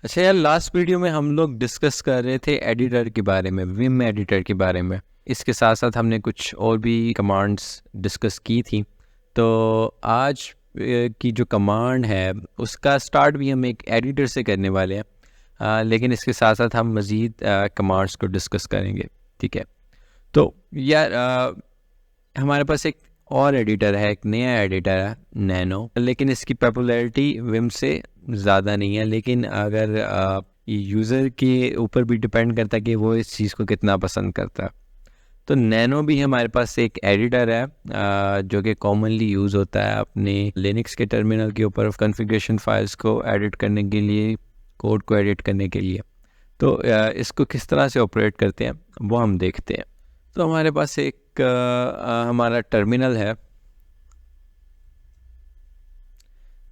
अच्छा यार, last video में हम लोग डिस्कस कर रहे थे एडिटर के बारे में, विम एडिटर के बारे में। इसके साथ साथ हमने कुछ और भी कमांड्स डिस्कस की थी। तो आज की जो कमांड है उसका स्टार्ट भी हम एक एडिटर से करने वाले हैं। लेकिन इसके साथ साथ हम मज़ीद कमांड्स को डिस्कस करेंगे। ठीक है, तो यार हमारे पास एक और एडिटर है, एक नया एडिटर है नैनो, लेकिन इसकी पॉपुलैरिटी विम से ज़्यादा नहीं है। लेकिन अगर यूज़र के ऊपर भी डिपेंड करता है कि वो इस चीज़ को कितना पसंद करता है। तो नैनो भी हमारे पास एक एडिटर है जो कि कॉमनली यूज़ होता है अपने लिनक्स के टर्मिनल के ऊपर कॉन्फ़िगरेशन फाइल्स को एडिट करने के लिए, कोड को एडिट करने के लिए। तो इसको किस तरह से ऑपरेट करते हैं वो हम देखते हैं। तो हमारे पास एक हमारा टर्मिनल है,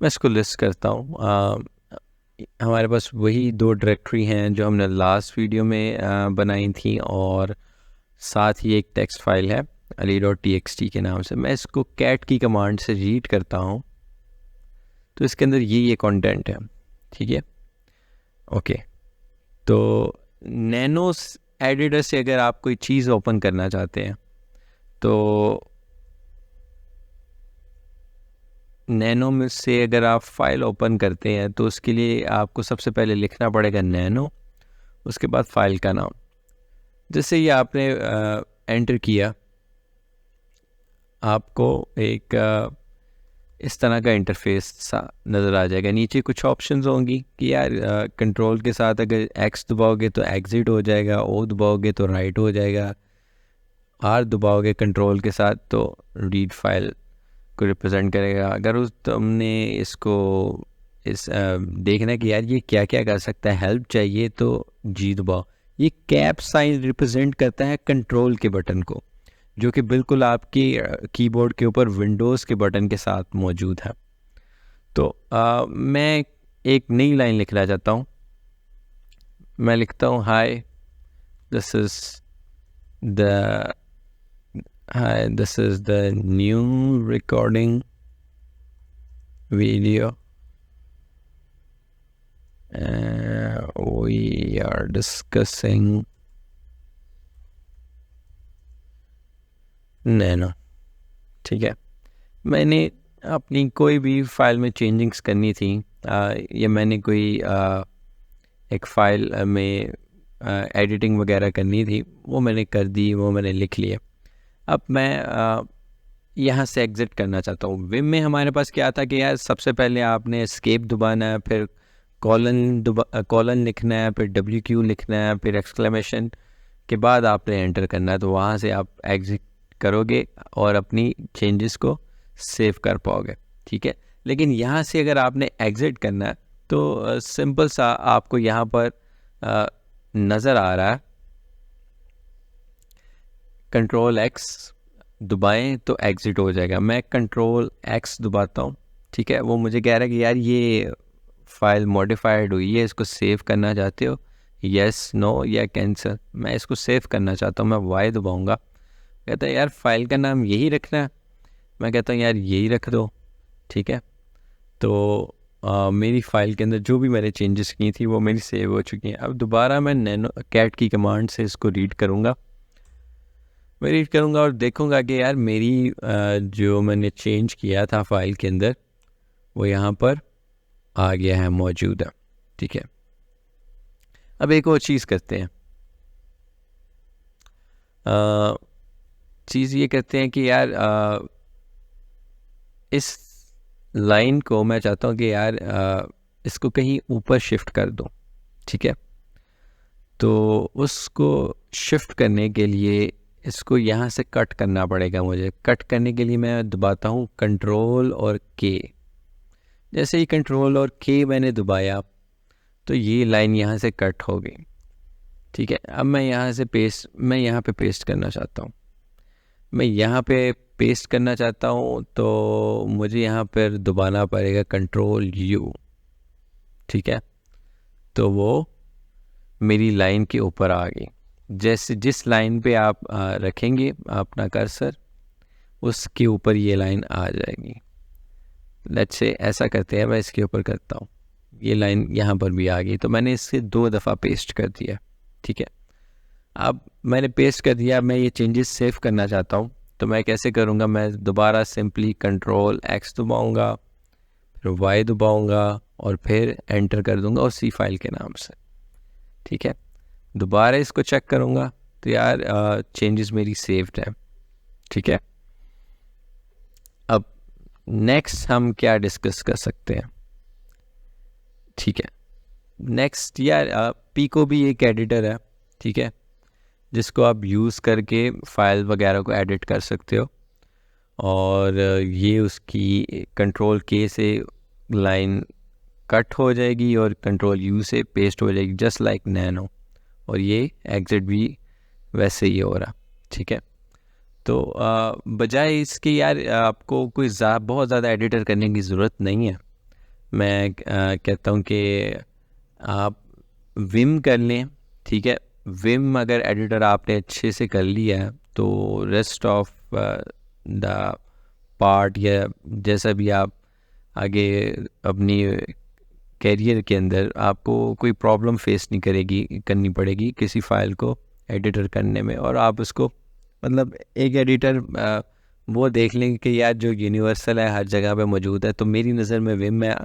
मैं इसको लिस्ट करता हूँ। हमारे पास वही दो डायरेक्टरी हैं जो हमने लास्ट वीडियो में बनाई थी, और साथ ही एक टेक्स्ट फाइल है ali.txt के नाम से। मैं इसको कैट की कमांड से रीड करता हूँ, तो इसके अंदर ये कंटेंट है। ठीक है, ओके। तो नैनो एडिटर से अगर आप कोई चीज़ ओपन करना चाहते हैं तो नैनो में से अगर आप फाइल ओपन करते हैं तो उसके लिए आपको सबसे पहले लिखना पड़ेगा नैनो, उसके बाद फाइल का नाम। जैसे ये आपने एंटर किया, आपको एक इस तरह का इंटरफेस सा नज़र आ जाएगा। नीचे कुछ ऑप्शंस होंगी कि यार कंट्रोल के साथ अगर एक्स दबाओगे तो एग्ज़िट हो जाएगा, ओ दबाओगे तो राइट हो जाएगा, आर दबाओगे कंट्रोल के साथ तो रीड फाइल को रिप्रेजेंट करेगा। अगर उस तुमने इसको देखना कि यार ये क्या क्या कर सकता है, हेल्प चाहिए तो जी दबाओ। ये कैप साइन रिप्रेजेंट करता है कंट्रोल के बटन को, जो कि बिल्कुल आपके कीबोर्ड के ऊपर विंडोज़ के बटन के साथ मौजूद है। तो मैं एक नई लाइन लिखना चाहता हूँ। मैं लिखता हूँ hi this is the Hi, this is the new recording video. We are discussing nano. ठीक है, मैंने अपनी कोई भी फाइल में चेंजिंग्स करनी थी, या मैंने कोई एक फाइल में एडिटिंग वगैरह करनी थी, वो मैंने कर दी, वो मैंने लिख लिया। अब मैं यहाँ से एग्ज़िट करना चाहता हूँ। विम में हमारे पास क्या था कि यार सबसे पहले आपने एस्केप दबाना है, फिर कॉलन लिखना है, फिर WQ लिखना है, फिर एक्सक्लेमेशन के बाद आपने एंटर करना है। तो वहाँ से आप एग्ज़िट करोगे और अपनी चेंजेस को सेव कर पाओगे। ठीक है, लेकिन यहाँ से अगर आपने एग्ज़िट करना है तो सिंपल सा आपको यहाँ पर नज़र आ रहा है, कंट्रोल X दबाएं तो एग्ज़िट हो जाएगा। मैं कंट्रोल X दबाता हूँ। ठीक है, वो मुझे कह रहा है कि यार ये फ़ाइल मॉडिफाइड हुई है, इसको सेव करना चाहते हो, यस नो या कैंसिल। मैं इसको सेव करना चाहता हूँ, मैं Y दबाऊँगा। कहता है यार फ़ाइल का नाम यही रखना है। मैं कहता हूँ यार यही रख दो। ठीक है, तो मेरी फ़ाइल के अंदर जो भी मैंने चेंजेस की थी वो मेरी सेव हो चुकी हैं। अब दोबारा मैं नैनो कैट की कमांड से इसको रीड करूँगा। मैं रीड करूँगा और देखूँगा कि यार मेरी जो मैंने चेंज किया था फाइल के अंदर वो यहाँ पर आ गया है, मौजूद है। ठीक है, अब एक और चीज़ करते हैं। चीज़ ये करते हैं कि यार इस लाइन को मैं चाहता हूँ कि यार इसको कहीं ऊपर शिफ्ट कर दूँ। ठीक है, तो उसको शिफ्ट करने के लिए इसको यहाँ से कट करना पड़ेगा मुझे। कट करने के लिए मैं दबाता हूँ कंट्रोल और K। जैसे ही कंट्रोल और K मैंने दबाया तो ये लाइन यहाँ से कट हो गई। ठीक है, अब मैं यहाँ पे पेस्ट करना चाहता हूँ। मैं यहाँ पे पेस्ट करना चाहता हूँ तो मुझे यहाँ पर दबाना पड़ेगा कंट्रोल U। ठीक है, तो वो मेरी लाइन के ऊपर आ गई। जैसे जिस लाइन पे आप रखेंगे अपना कर्सर, उसके ऊपर ये लाइन आ जाएगी। लेट्स से ऐसा करते हैं, मैं इसके ऊपर करता हूँ, ये लाइन यहाँ पर भी आ गई, तो मैंने इसे 2 दफ़ा पेस्ट कर दिया। ठीक है, अब मैंने पेस्ट कर दिया, मैं ये चेंजेस सेव करना चाहता हूँ, तो मैं कैसे करूँगा? मैं दोबारा सिंपली Ctrl+X दबाऊँगा, फिर Y दबाऊँगा और फिर एंटर कर दूँगा उसी फाइल के नाम से। ठीक है, दोबारा इसको चेक करूँगा तो यार चेंजेस मेरी सेव्ड है। ठीक है, अब नेक्स्ट हम क्या डिस्कस कर सकते हैं? ठीक है, नेक्स्ट यार पीको भी एक एडिटर है। ठीक है, जिसको आप यूज़ करके फ़ाइल वगैरह को एडिट कर सकते हो, और ये उसकी Ctrl+K से लाइन कट हो जाएगी और Ctrl+U से पेस्ट हो जाएगी, जस्ट लाइक नैनो, और ये एग्जिट भी वैसे ही हो रहा। ठीक है, तो बजाय इसके यार आपको कोई बहुत ज़्यादा एडिटर करने की ज़रूरत नहीं है। मैं कहता हूँ कि आप विम कर लें। ठीक है, विम अगर एडिटर आपने अच्छे से कर लिया है तो रेस्ट ऑफ द पार्ट या जैसा भी आप आगे अपनी कैरियर के अंदर आपको कोई प्रॉब्लम फेस नहीं करनी पड़ेगी किसी फाइल को एडिटर करने में, और आप उसको मतलब एक एडिटर वो देख लेंगे कि यार जो यूनिवर्सल है, हर जगह पे मौजूद है। तो मेरी नज़र में विम है,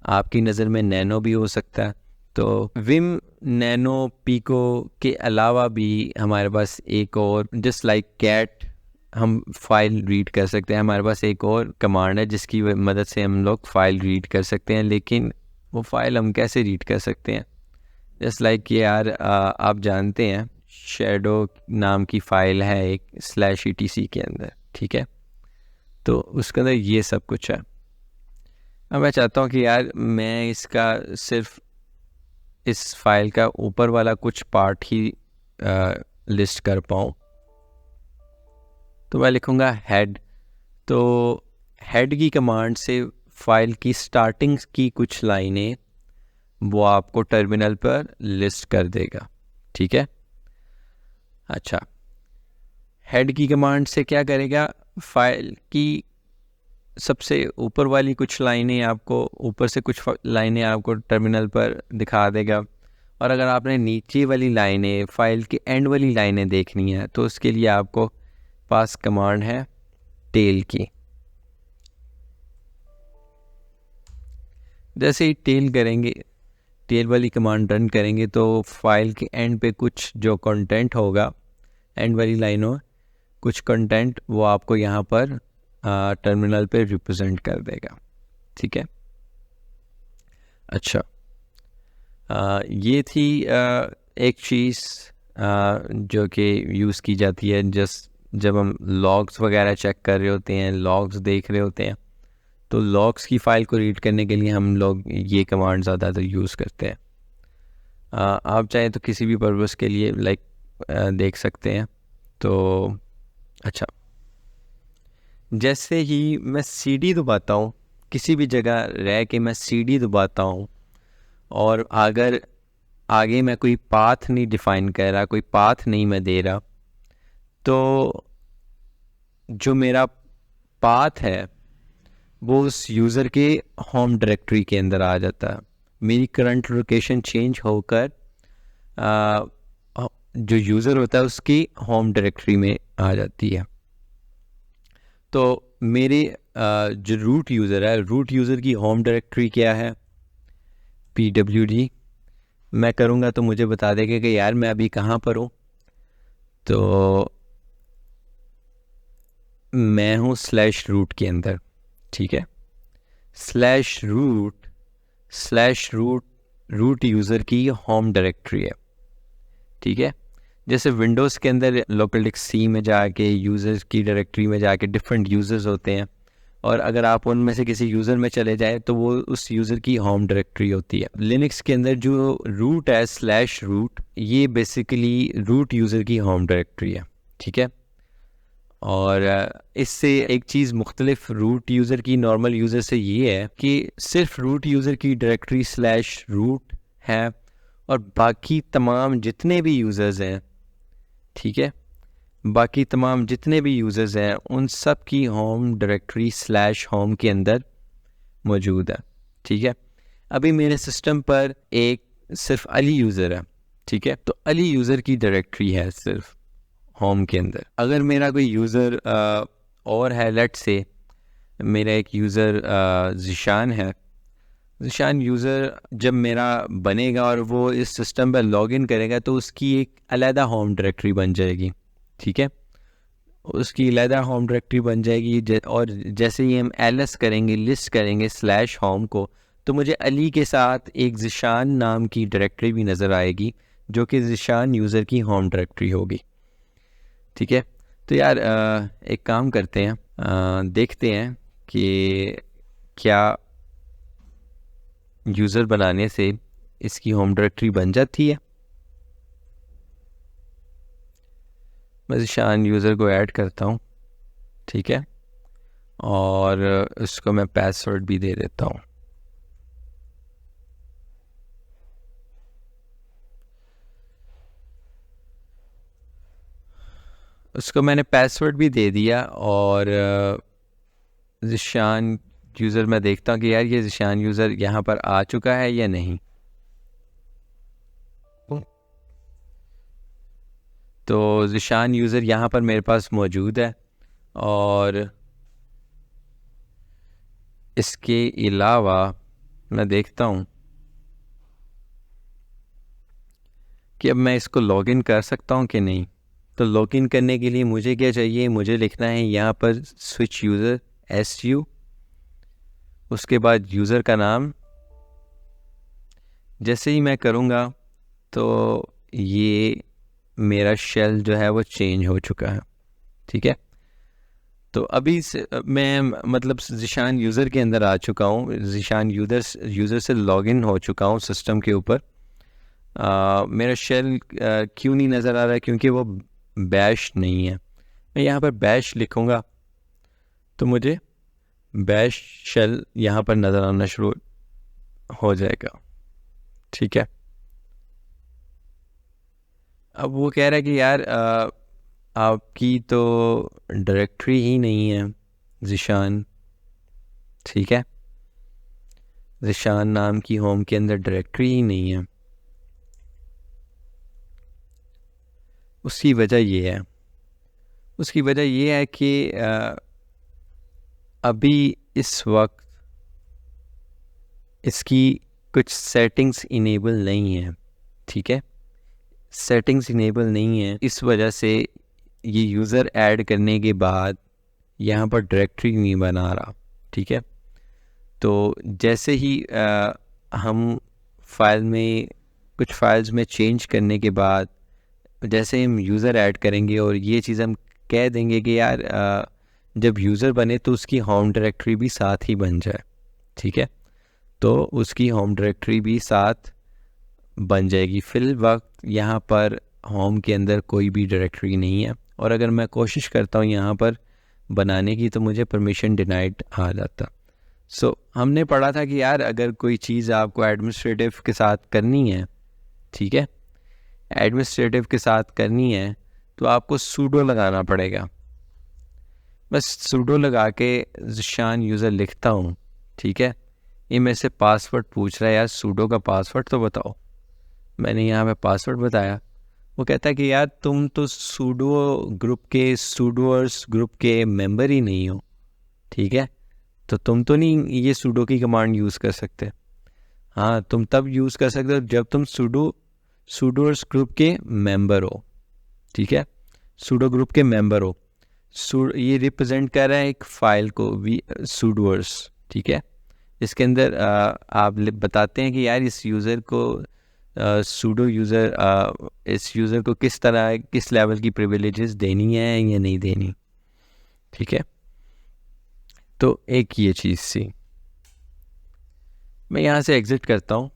आपकी नज़र में नैनो भी हो सकता है। तो विम, नैनो, पीको के अलावा भी हमारे पास एक और, जस्ट लाइक कैट, हम फाइल रीड कर सकते हैं। हमारे पास एक और कमांड है जिसकी मदद से हम लोग फाइल रीड कर सकते हैं, लेकिन वो फाइल हम कैसे रीड कर सकते हैं? जस्ट लाइक यार आप जानते हैं शेडो नाम की फ़ाइल है एक /etc के अंदर। ठीक है, तो उसके अंदर ये सब कुछ है। अब मैं चाहता हूँ कि यार मैं इसका सिर्फ इस फाइल का ऊपर वाला कुछ पार्ट ही लिस्ट कर पाऊँ, तो मैं लिखूँगा हेड। तो हेड की कमांड से फाइल की स्टार्टिंग की कुछ लाइनें वो आपको टर्मिनल पर लिस्ट कर देगा। ठीक है, अच्छा, हेड की कमांड से क्या करेगा? फाइल की सबसे ऊपर वाली कुछ लाइनें आपको, ऊपर से कुछ लाइनें आपको टर्मिनल पर दिखा देगा, और अगर आपने नीचे वाली लाइनें, फाइल के एंड वाली लाइनें देखनी है तो उसके लिए आपको पास कमांड है टेल की। जैसे ही टेल वाली कमांड रन करेंगे तो फाइल के एंड पे कुछ जो कंटेंट होगा, एंड वाली लाइनों कुछ कंटेंट, वो आपको यहाँ पर टर्मिनल पे रिप्रेजेंट कर देगा। ठीक है, अच्छा, ये थी एक चीज़ जो कि यूज़ की जाती है जब हम लॉग्स वगैरह चेक कर रहे होते हैं, लॉग्स देख रहे होते हैं, तो लॉग्स की फ़ाइल को रीड करने के लिए हम लोग ये कमांड ज़्यादातर यूज़ करते हैं। आप चाहें तो किसी भी पर्पस के लिए लाइक देख सकते हैं। तो अच्छा, जैसे ही मैं CD दबाता हूँ, किसी भी जगह रह के मैं CD दबाता हूँ, और अगर आगे मैं कोई पाथ नहीं डिफ़ाइन कर रहा, कोई पाथ नहीं मैं दे रहा, तो जो मेरा पाथ है वो उस यूज़र के होम डायरेक्टरी के अंदर आ जाता है। मेरी करंट लोकेशन चेंज होकर जो यूज़र होता है उसकी होम डायरेक्टरी में आ जाती है। तो मेरे जो रूट यूज़र है, रूट यूज़र की होम डायरेक्टरी क्या है? pwd। मैं करूँगा तो मुझे बता देगा कि यार मैं अभी कहाँ पर हूँ। तो मैं हूँ /root के अंदर। ठीक है, /root यूज़र की होम डायरेक्टरी है। ठीक है, जैसे विंडोज़ के अंदर लोकल डिस्क C में जाके यूज़र्स की डायरेक्टरी में जाके डिफरेंट यूज़र्स होते हैं, और अगर आप उनमें से किसी यूज़र में चले जाए तो वो उस यूज़र की होम डायरेक्टरी होती है। लिनक्स के अंदर जो रूट है /root, ये बेसिकली रूट यूज़र की होम डायरेक्टरी है। ठीक है, और इससे एक चीज़ मुख्तलिफ रूट यूज़र की नॉर्मल यूज़र से ये है कि सिर्फ रूट यूज़र की डायरेक्टरी /root है, और बाकी तमाम जितने भी यूज़र्स हैं, ठीक है, बाकी तमाम जितने भी यूज़र्स हैं उन सब की होम डायरेक्टरी /home के अंदर मौजूद है। ठीक है, अभी मेरे सिस्टम पर एक सिर्फ अली यूज़र है, ठीक है, तो अली यूज़र की डायरेक्टरी है सिर्फ होम के अंदर। अगर मेरा कोई यूज़र और है, लेट से मेरा एक यूज़र ज़िशान है, ज़िशान यूज़र जब मेरा बनेगा और वो इस सिस्टम पर लॉगिन करेगा तो उसकी एक अलहदा होम डायरेक्टरी बन जाएगी, ठीक है, उसकी अलहदा होम डायरेक्टरी बन जाएगी। और जैसे ही हम एलएस करेंगे, लिस्ट करेंगे स्लैश होम को, तो मुझे अली के साथ एक ज़िशान नाम की डायरेक्टरी भी नज़र आएगी जो कि ज़िशान यूज़र की होम डायरेक्टरी होगी, ठीक है। तो यार एक काम करते हैं, देखते हैं कि क्या यूज़र बनाने से इसकी होम डायरेक्टरी बन जाती है। मैं ज़िशान यूज़र को ऐड करता हूँ, ठीक है, और उसको मैं पासवर्ड भी दे देता हूँ। उसको मैंने पासवर्ड भी दे दिया और ज़िशान यूज़र मैं देखता हूँ कि यार ये ज़िशान यूज़र यहाँ पर आ चुका है या नहीं। तो ज़िशान यूज़र यहाँ पर मेरे पास मौजूद है और इसके अलावा मैं देखता हूँ कि अब मैं इसको लॉगिन कर सकता हूँ कि नहीं। तो लॉगिन करने के लिए मुझे क्या चाहिए, मुझे लिखना है यहाँ पर स्विच यूज़र SU, उसके बाद यूज़र का नाम। जैसे ही मैं करूँगा तो ये मेरा शेल जो है वो चेंज हो चुका है, ठीक है। तो अभी से मैं मतलब ज़िशान यूज़र के अंदर आ चुका हूँ, ज़िशान यूज़र से लॉगिन हो चुका हूँ सिस्टम के ऊपर। मेरा शेल क्यों नहीं नज़र आ रहा है, क्योंकि वो बैश नहीं है। मैं यहाँ पर बैश लिखूँगा तो मुझे बैश शेल यहाँ पर नज़र आना शुरू हो जाएगा, ठीक है। अब वो कह रहा है कि यार आपकी तो डायरेक्टरी ही नहीं है ज़िशान, ठीक है, ज़िशान नाम की होम के अंदर डायरेक्टरी ही नहीं है। उसकी वजह ये है कि अभी इस वक्त इसकी कुछ सेटिंग्स इनेबल नहीं है, ठीक है, सेटिंग्स इनेबल नहीं है। इस वजह से ये यूज़र ऐड करने के बाद यहाँ पर डायरेक्टरी नहीं बना रहा, ठीक है। तो जैसे ही हम फाइल में कुछ फाइल्स में चेंज करने के बाद जैसे हम यूज़र ऐड करेंगे और ये चीज़ हम कह देंगे कि यार जब यूज़र बने तो उसकी होम डायरेक्टरी भी साथ ही बन जाए, ठीक है, तो उसकी होम डायरेक्टरी भी साथ बन जाएगी। फिल वक्त यहाँ पर होम के अंदर कोई भी डायरेक्टरी नहीं है और अगर मैं कोशिश करता हूँ यहाँ पर बनाने की तो मुझे परमिशन डिनाइड आ जाता। हमने पढ़ा था कि यार अगर कोई चीज़ आपको एडमिनिस्ट्रेटिव के साथ करनी है, ठीक है, एडमिनिस्ट्रेटिव के साथ करनी है तो आपको सूडो लगाना पड़ेगा। बस सूडो लगा के ज़िशान यूज़र लिखता हूँ, ठीक है। ये मेरे से पासवर्ड पूछ रहा है, यार सूडो का पासवर्ड तो बताओ। मैंने यहाँ पे पासवर्ड बताया, वो कहता है कि यार तुम तो सूडोअर्स ग्रुप के मेंबर ही नहीं हो, ठीक है, तो तुम तो नहीं ये सूडो की कमांड यूज़ कर सकते। हाँ, तुम तब यूज़ कर सकते हो जब तुम सूडोअर्स ग्रुप के मेंबर हो, ठीक है, सूडो ग्रुप के मेंबर हो। ये रिप्रेजेंट कर रहा है एक फ़ाइल को, सूडोअर्स, ठीक है। इसके अंदर आप बताते हैं कि यार इस यूज़र को सूडो यूज़र इस यूज़र को किस लेवल की प्रिविलेजेस देनी है या नहीं देनी, ठीक है। तो एक ये चीज़ थी। मैं यहाँ से एग्ज़िट करता हूँ।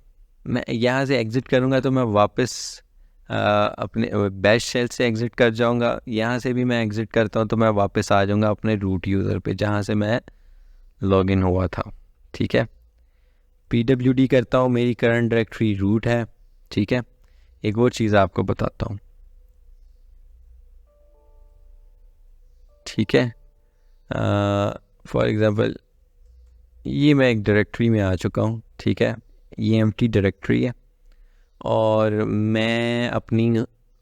मैं यहाँ से एग्ज़िट करूँगा तो मैं वापस अपने बैश शेल से एग्ज़िट कर जाऊँगा। यहाँ से भी मैं एग्ज़िट करता हूँ तो मैं वापस आ जाऊँगा अपने रूट यूज़र पे जहाँ से मैं लॉगिन हुआ था, ठीक है। pwd करता हूँ, मेरी करंट डायरेक्टरी रूट है, ठीक है। एक और चीज़ आपको बताता हूँ, ठीक है। फॉर एग्ज़ाम्पल ये मैं एक डायरेक्टरी में आ चुका हूँ, ठीक है। ये एम्प्टी डायरेक्टरी है और मैं अपनी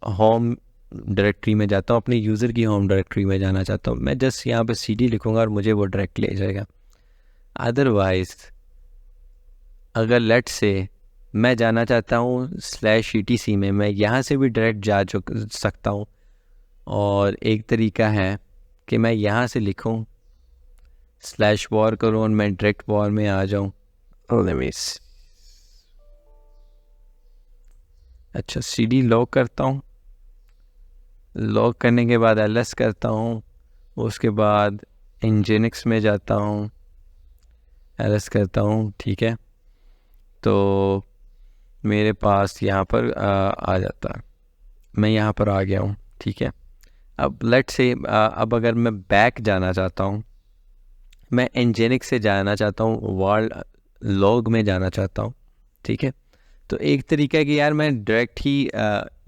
होम डायरेक्टरी में जाता हूँ, अपने यूज़र की होम डायरेक्टरी में जाना चाहता हूँ। मैं जस्ट यहाँ पे cd लिखूँगा और मुझे वो डायरेक्ट ले जाएगा। अदरवाइज़ अगर लेट से मैं जाना चाहता हूँ /etc में, मैं यहाँ से भी डायरेक्ट जा सकता हूँ। और एक तरीका है कि मैं यहाँ से लिखूँ /war करूँ और मैं डायरेक्ट वॉर में आ जाऊँ। अच्छा, cd लॉक करता हूँ, लॉक करने के बाद ls करता हूँ, उसके बाद nginx में जाता हूँ, ls करता हूँ, ठीक है। तो मेरे पास यहाँ पर आ जाता है, मैं यहाँ पर आ गया हूँ, ठीक है। अब लेट से अब अगर मैं बैक जाना चाहता हूँ, मैं nginx से जाना चाहता हूँ, वर्ल्ड लॉग में जाना चाहता हूँ, ठीक है। तो एक तरीका है कि यार मैं डायरेक्ट ही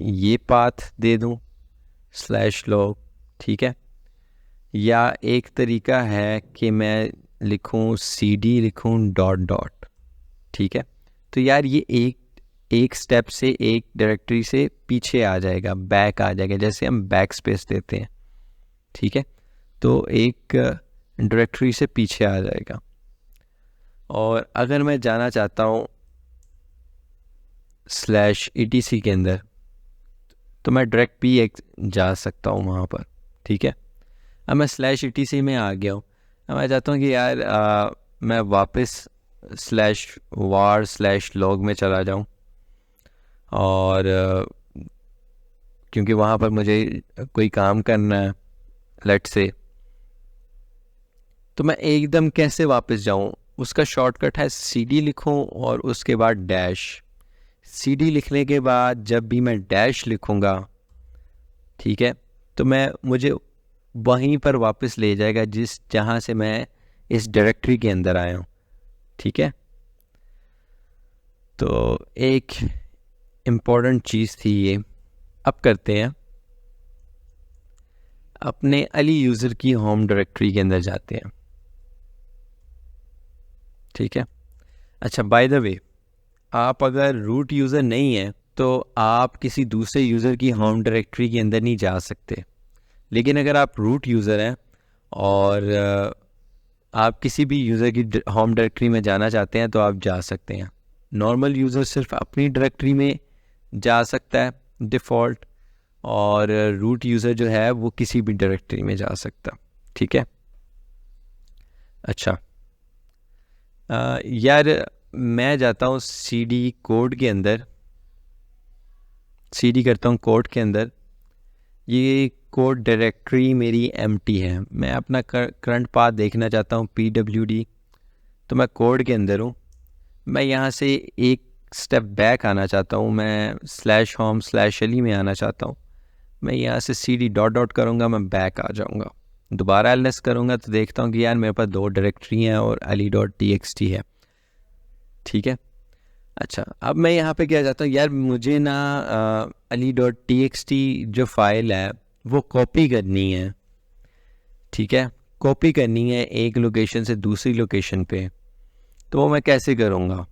ये पाथ दे दूँ /log, ठीक है। या एक तरीका है कि मैं लिखूँ cd लिखूँ डॉट, ठीक है। तो यार ये एक स्टेप से एक डायरेक्टरी से पीछे आ जाएगा, बैक आ जाएगा, जैसे हम बैक स्पेस देते हैं, ठीक है। तो एक डायरेक्टरी से पीछे आ जाएगा। और अगर मैं जाना चाहता हूँ /etc के अंदर, तो मैं डायरेक्ट भी एक जा सकता हूँ वहाँ पर, ठीक है। अब मैं /etc में आ गया हूँ। अब मैं चाहता हूँ कि यार मैं वापस /war/log में चला जाऊँ और क्योंकि वहाँ पर मुझे कोई काम करना है लेट से, तो मैं एकदम कैसे वापस जाऊँ? उसका शॉर्टकट है cd लिखूँ और उसके बाद डैश। cd लिखने के बाद जब भी मैं डैश लिखूँगा, ठीक है, तो मुझे वहीं पर वापस ले जाएगा जहाँ से मैं इस डायरेक्टरी के अंदर आया हूँ, ठीक है। तो एक इम्पॉर्टेंट चीज़ थी ये। अब करते हैं, अपने अली यूज़र की होम डायरेक्टरी के अंदर जाते हैं, ठीक है। अच्छा, बाय द वे, आप अगर रूट यूज़र नहीं है तो आप किसी दूसरे यूज़र की होम डायरेक्टरी के अंदर नहीं जा सकते। लेकिन अगर आप रूट यूज़र हैं और आप किसी भी यूज़र की होम डायरेक्टरी में जाना चाहते हैं तो आप जा सकते हैं। नॉर्मल यूज़र सिर्फ अपनी डायरेक्टरी में जा सकता है डिफ़ॉल्ट, और रूट यूज़र जो है वो किसी भी डायरेक्टरी में जा सकता, ठीक है। अच्छा, यार मैं जाता हूँ cd कोड के अंदर, cd करता हूँ कोड के अंदर। ये कोड डायरेक्टरी मेरी एम्प्टी है, मैं अपना करंट पाथ देखना चाहता हूँ pwd। तो मैं कोड के अंदर हूँ, मैं यहाँ से एक स्टेप बैक आना चाहता हूँ, मैं /home/ali में आना चाहता हूँ। मैं यहाँ से cd डॉट करूँगा, मैं बैक आ जाऊँगा। दोबारा ls करूँगा तो देखता हूँ कि यार मेरे पास 2 डायरेक्टरी हैं और ali.txt है, ठीक है। अच्छा, अब मैं यहाँ पे क्या चाहता हूँ, यार मुझे ना ali.txt जो फाइल है वो कॉपी करनी है, ठीक है। कॉपी करनी है एक लोकेशन से दूसरी लोकेशन पे, तो वो मैं कैसे करूँगा,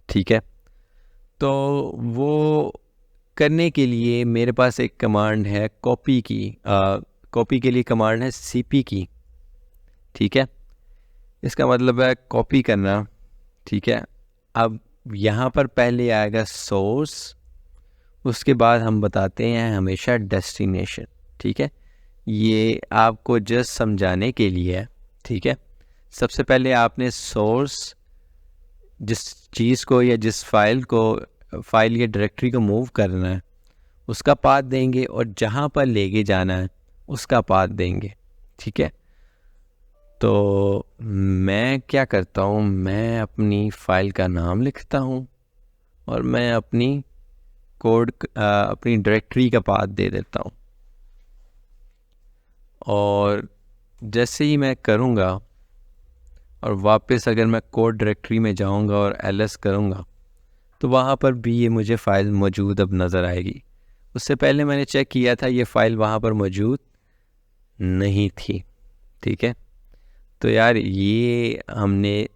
ठीक है। तो वो करने के लिए मेरे पास एक कमांड है कॉपी की, कॉपी के लिए कमांड है cp की, ठीक है। इसका मतलब है कॉपी करना, ठीक है। अब यहाँ पर पहले आएगा सोर्स, उसके बाद हम बताते हैं हमेशा डेस्टिनेशन, ठीक है। ये आपको जस्ट समझाने के लिए है, ठीक है। सबसे पहले आपने सोर्स, जिस चीज़ को या जिस फाइल या डायरेक्टरी को मूव करना है उसका पाथ देंगे, और जहाँ पर लेके जाना है उसका पाथ देंगे, ठीक है। तो मैं क्या करता हूँ, मैं अपनी फ़ाइल का नाम लिखता हूँ और मैं अपनी अपनी डायरेक्टरी का पाथ दे देता हूँ। और जैसे ही मैं करूँगा और वापस अगर मैं कोड डायरेक्टरी में जाऊँगा और ls करूँगा तो वहाँ पर भी ये मुझे फ़ाइल मौजूद अब नज़र आएगी। उससे पहले मैंने चेक किया था, ये फ़ाइल वहाँ पर मौजूद नहीं थी, ठीक है। तो यार ये हमने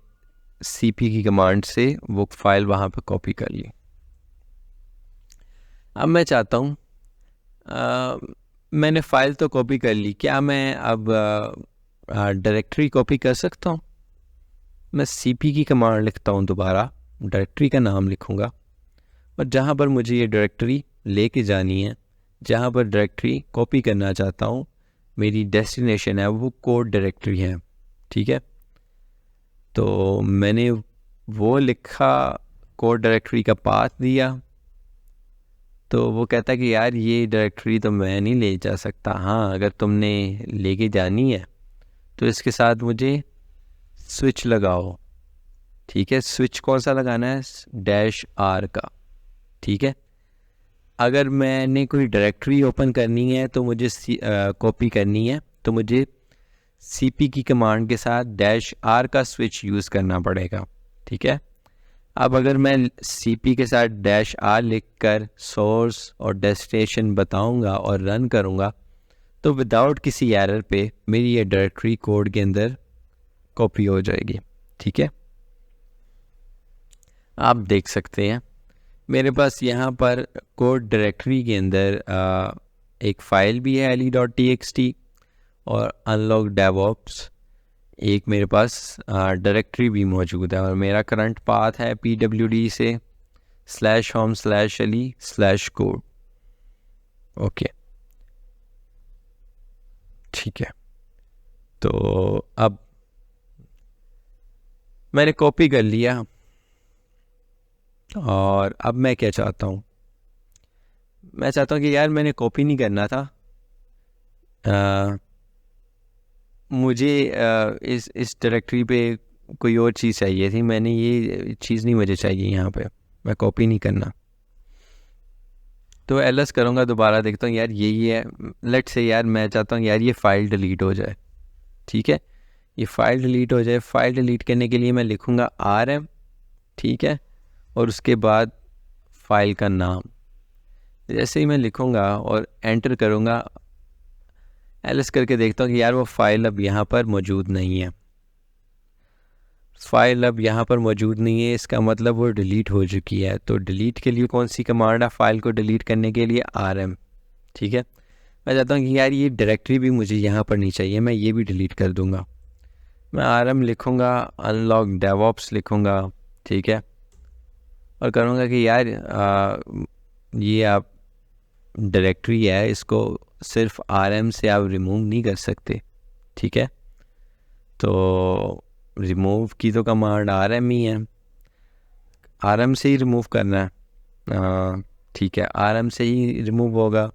cp की कमांड से वो फाइल वहाँ पे कॉपी कर ली। अब मैं चाहता हूँ मैंने फ़ाइल तो कॉपी कर ली, क्या मैं अब डायरेक्टरी कॉपी कर सकता हूँ? मैं cp की कमांड लिखता हूँ, दोबारा डायरेक्टरी का नाम लिखूँगा और जहाँ पर मुझे ये डायरेक्टरी लेके जानी है, जहाँ पर डायरेक्टरी कॉपी करना चाहता हूँ, मेरी डेस्टिनेशन है वो कोड डायरेक्टरी है, ठीक है। तो मैंने वो लिखा, कोड डायरेक्टरी का पाथ दिया, तो वो कहता है कि यार ये डायरेक्टरी तो मैं नहीं ले जा सकता। हाँ, अगर तुमने लेके जानी है तो इसके साथ मुझे स्विच लगाओ, ठीक है। स्विच कौन सा लगाना है? -r का, ठीक है। अगर मैंने कोई डायरेक्टरी ओपन करनी है तो मुझे कॉपी करनी है तो मुझे cp की कमांड के साथ -r का स्विच यूज़ करना पड़ेगा, ठीक है। अब अगर मैं cp के साथ -r लिखकर सोर्स और डेस्टिनेशन बताऊंगा और रन करूंगा तो विदाउट किसी एरर पे मेरी ये डायरेक्टरी कोड के अंदर कॉपी हो जाएगी, ठीक है। आप देख सकते हैं मेरे पास यहाँ पर कोड डायरेक्टरी के अंदर एक फ़ाइल भी है le.txt और अनलॉक डेवऑप्स एक मेरे पास डायरेक्टरी भी मौजूद है और मेरा करंट पाथ है pwd से /home/ali/code। ओके, ठीक है। तो अब मैंने कॉपी कर लिया और अब मैं क्या चाहता हूँ? मैं चाहता हूँ कि यार मैंने कॉपी नहीं करना था, मुझे इस डायरेक्टरी पे कोई और चीज़ चाहिए थी, मैंने ये चीज़ नहीं मुझे चाहिए यहाँ पे, मैं कॉपी नहीं करना। तो एलएस करूँगा, दोबारा देखता हूँ यार यही है। लेट्स से यार मैं चाहता हूँ यार ये फ़ाइल डिलीट हो जाए, ठीक है। ये फ़ाइल डिलीट हो जाए, फ़ाइल डिलीट करने के लिए मैं लिखूँगा rm, ठीक है, और उसके बाद फ़ाइल का नाम। जैसे ही मैं लिखूँगा और एंटर करूँगा, एलएस करके देखता हूँ कि यार वो फ़ाइल अब यहाँ पर मौजूद नहीं है। फ़ाइल अब यहाँ पर मौजूद नहीं है, इसका मतलब वो डिलीट हो चुकी है। तो डिलीट के लिए कौन सी कमांड है? फ़ाइल को डिलीट करने के लिए rm, ठीक है। मैं चाहता हूँ कि यार ये डायरेक्टरी भी मुझे यहाँ पर नहीं चाहिए, मैं ये भी डिलीट कर दूँगा। मैं rm लिखूँगा, अनलॉक डेवऑप्स लिखूँगा, ठीक है, और करूँगा कि यार ये आप डायरेक्टरी है, इसको सिर्फ rm से आप रिमूव नहीं कर सकते, ठीक है। तो रिमूव की तो कमांड rm ही है, rm से ही रिमूव करना है, ठीक है, rm से ही रिमूव होगा।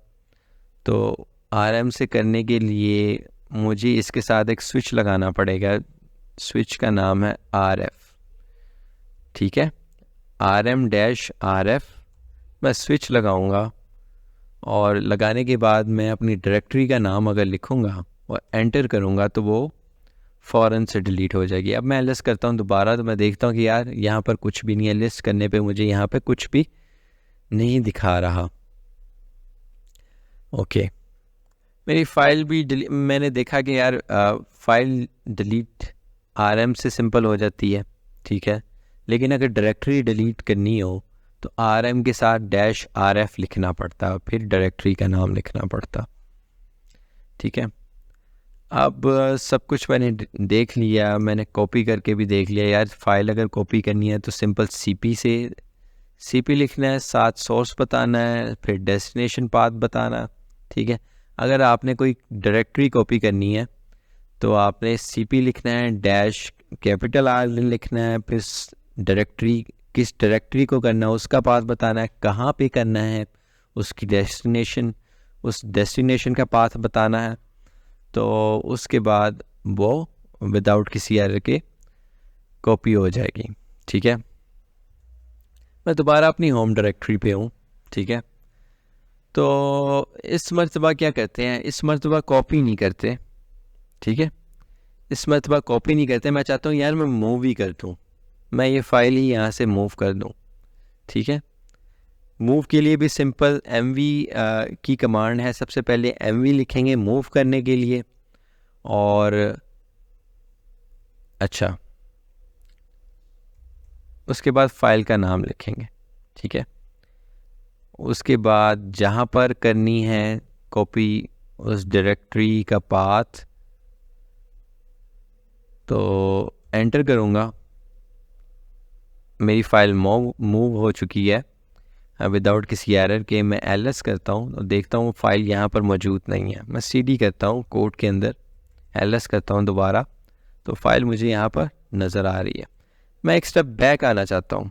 तो rm से करने के लिए मुझे इसके साथ एक स्विच लगाना पड़ेगा, स्विच का नाम है rf, ठीक है, rm-rf। मैं स्विच लगाऊंगा और लगाने के बाद मैं अपनी डायरेक्टरी का नाम अगर लिखूंगा और एंटर करूंगा तो वो फ़ौरन से डिलीट हो जाएगी। अब मैं लिस्ट करता हूँ दोबारा, तो मैं देखता हूँ कि यार यहाँ पर कुछ भी नहीं है, लिस्ट करने पे मुझे यहाँ पे कुछ भी नहीं दिखा रहा। ओके, मेरी फ़ाइल भी मैंने देखा कि यार फ़ाइल डिलीट rm से सिंपल हो जाती है, ठीक है, लेकिन अगर डायरेक्टरी डिलीट करनी हो तो rm के साथ -rf लिखना पड़ता, फिर डायरेक्टरी का नाम लिखना पड़ता, ठीक है। अब सब कुछ मैंने देख लिया, मैंने कॉपी करके भी देख लिया। यार फाइल अगर कॉपी करनी है तो सिंपल cp से cp लिखना है, साथ सोर्स बताना है, फिर डेस्टिनेशन पाथ बताना, ठीक है। अगर आपने कोई डायरेक्टरी कॉपी करनी है तो आपने cp लिखना है, -R लिखना है, फिर डायरेक्टरी किस डायरेक्टरी को करना है उसका पाथ बताना है, कहाँ पे करना है उसकी डेस्टिनेशन, उस डेस्टिनेशन का पाथ बताना है। तो उसके बाद वो विदाउट किसी एरर के कॉपी हो जाएगी, ठीक है। मैं दोबारा अपनी होम डायरेक्टरी पे हूँ, ठीक है। तो इस मर्तबा क्या करते हैं, इस मर्तबा कॉपी नहीं करते, ठीक है, इस मर्तबा कॉपी नहीं करते। मैं चाहता हूँ यार मैं मूव ही कर दूँ, मैं ये फ़ाइल ही यहाँ से मूव कर दूँ, ठीक है। मूव के लिए भी सिंपल mv की कमांड है, सबसे पहले mv लिखेंगे मूव करने के लिए। और अच्छा, उसके बाद फ़ाइल का नाम लिखेंगे, ठीक है। उसके बाद जहाँ पर करनी है कॉपी उस डायरेक्टरी का पाथ, तो एंटर करूँगा। मेरी फ़ाइल मूव हो चुकी है विदाउट किसी एरर के। मैं ls करता हूँ और देखता हूँ फ़ाइल यहाँ पर मौजूद नहीं है। मैं cd करता हूँ कोड के अंदर, ls करता हूँ दोबारा, तो फ़ाइल मुझे यहाँ पर नज़र आ रही है। मैं एक स्टेप बैक आना चाहता हूँ,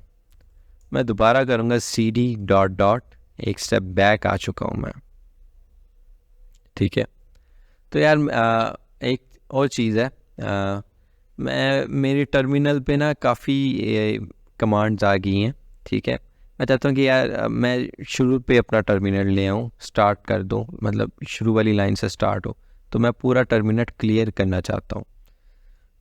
मैं दोबारा करूँगा cd डॉट डॉट, एक स्टेप बैक आ चुका हूँ मैं, ठीक है। तो यार एक और चीज़ है, मैं मेरे टर्मिनल पे ना काफ़ी कमांड्स आ गई हैं, ठीक है। मैं चाहता हूँ कि यार मैं शुरू पे अपना टर्मिनल ले आऊँ, स्टार्ट कर दूँ, मतलब शुरू वाली लाइन से स्टार्ट हो। तो मैं पूरा टर्मिनल क्लियर करना चाहता हूँ।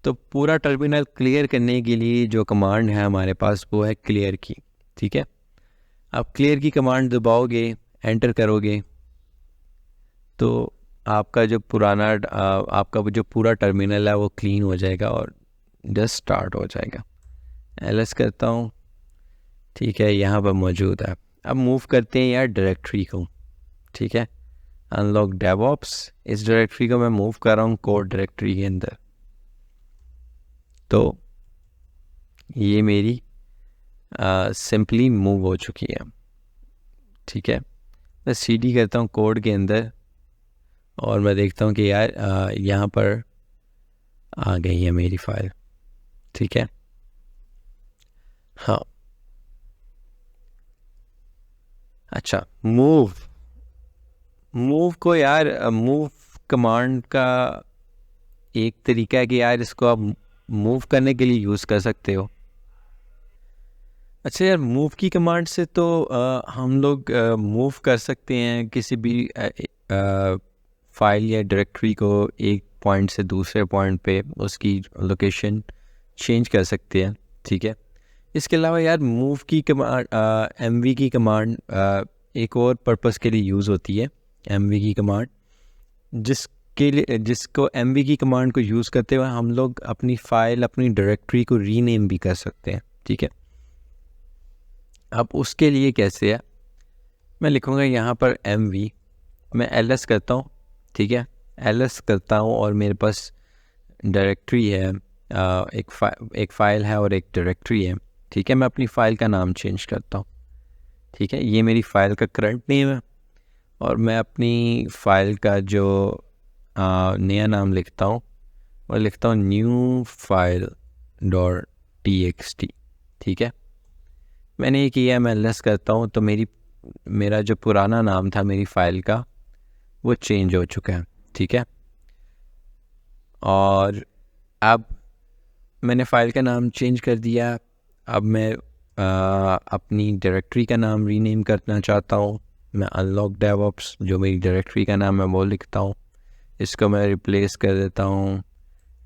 तो पूरा टर्मिनल क्लियर करने के लिए जो कमांड है हमारे पास वो है क्लियर की, ठीक है। आप क्लियर की कमांड दबाओगे, एंटर करोगे, तो आपका जो आपका जो पूरा टर्मिनल है वो क्लीन हो जाएगा और जस्ट स्टार्ट हो जाएगा। ls करता हूँ, ठीक है, यहाँ पर मौजूद है। अब मूव करते हैं यार डायरेक्टरी को, ठीक है। अनलॉक डेवऑप्स, इस डायरेक्टरी को मैं मूव कर रहा हूँ कोड डायरेक्टरी के अंदर। तो ये मेरी सिंपली मूव हो चुकी है, ठीक है। मैं cd करता हूँ कोड के अंदर और मैं देखता हूँ कि यार यहाँ पर आ गई है मेरी फाइल, ठीक है। हाँ, अच्छा, मूव को यार मूव कमांड का एक तरीका है कि यार इसको आप मूव करने के लिए यूज़ कर सकते हो। अच्छा यार, मूव की कमांड से तो हम लोग मूव कर सकते हैं किसी भी फाइल या डायरेक्टरी को एक पॉइंट से दूसरे पॉइंट पे उसकी लोकेशन चेंज कर सकते हैं, ठीक है। इसके अलावा यार मूव की कमांड, mv की कमांड एक और पर्पस के लिए यूज़ होती है। mv की कमांड जिसको mv की कमांड को यूज़ करते हुए हम लोग अपनी फ़ाइल, अपनी डायरेक्टरी को रीनेम भी कर सकते हैं, ठीक है। अब उसके लिए कैसे है, मैं लिखूँगा यहाँ पर mv, मैं ls करता हूँ, ठीक है। ls करता हूँ और मेरे पास डायरेक्टरी है, एक फ़ाइल है और एक डायरेक्टरी है, ठीक है। मैं अपनी फ़ाइल का नाम चेंज करता हूँ, ठीक है। ये मेरी फ़ाइल का करंट नेम है और मैं अपनी फ़ाइल का जो नया नाम लिखता हूँ और लिखता हूँ न्यू फाइल डॉट txt, ठीक है। मैंने ये किया, मैं लेस करता हूँ तो मेरा जो पुराना नाम था मेरी फ़ाइल का वो चेंज हो चुका है, ठीक है। और अब मैंने फ़ाइल का नाम चेंज कर दिया। अब मैं अपनी डायरेक्टरी का नाम रीनेम करना चाहता हूँ। मैं अनलॉक डेवऑप्स, जो मेरी डायरेक्टरी का नाम है वो लिखता हूँ, इसको मैं रिप्लेस कर देता हूँ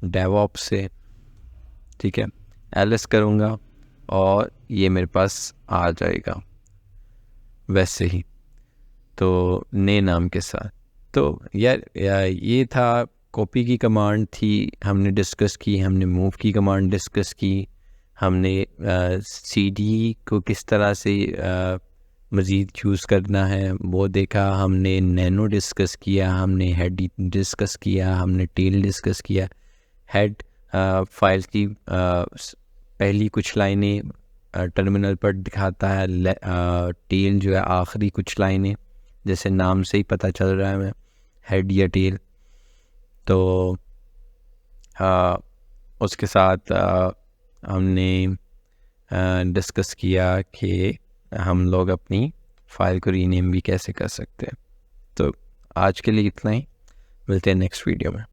डेवऑप्स से, ठीक है। ls करूँगा और ये मेरे पास आ जाएगा वैसे ही, तो नए नाम के साथ। तो यार ये था, कॉपी की कमांड थी, हमने डिस्कस की, हमने मूव की कमांड डिस्कस की, हमने cd को किस तरह से मज़ीद यूज़ करना है वो देखा, हमने नैनो डिस्कस किया, हमने हेड डिस्कस किया, हमने टेल डिस्कस किया। हेड फाइल की पहली कुछ लाइनें टर्मिनल पर दिखाता है, टेल जो है आखिरी कुछ लाइनें, जैसे नाम से ही पता चल रहा है मैं हेड या टेल। तो उसके साथ हमने डिस्कस किया कि हम लोग अपनी फ़ाइल को रीनेम भी कैसे कर सकते हैं। तो आज के लिए इतना ही, मिलते हैं नेक्स्ट वीडियो में।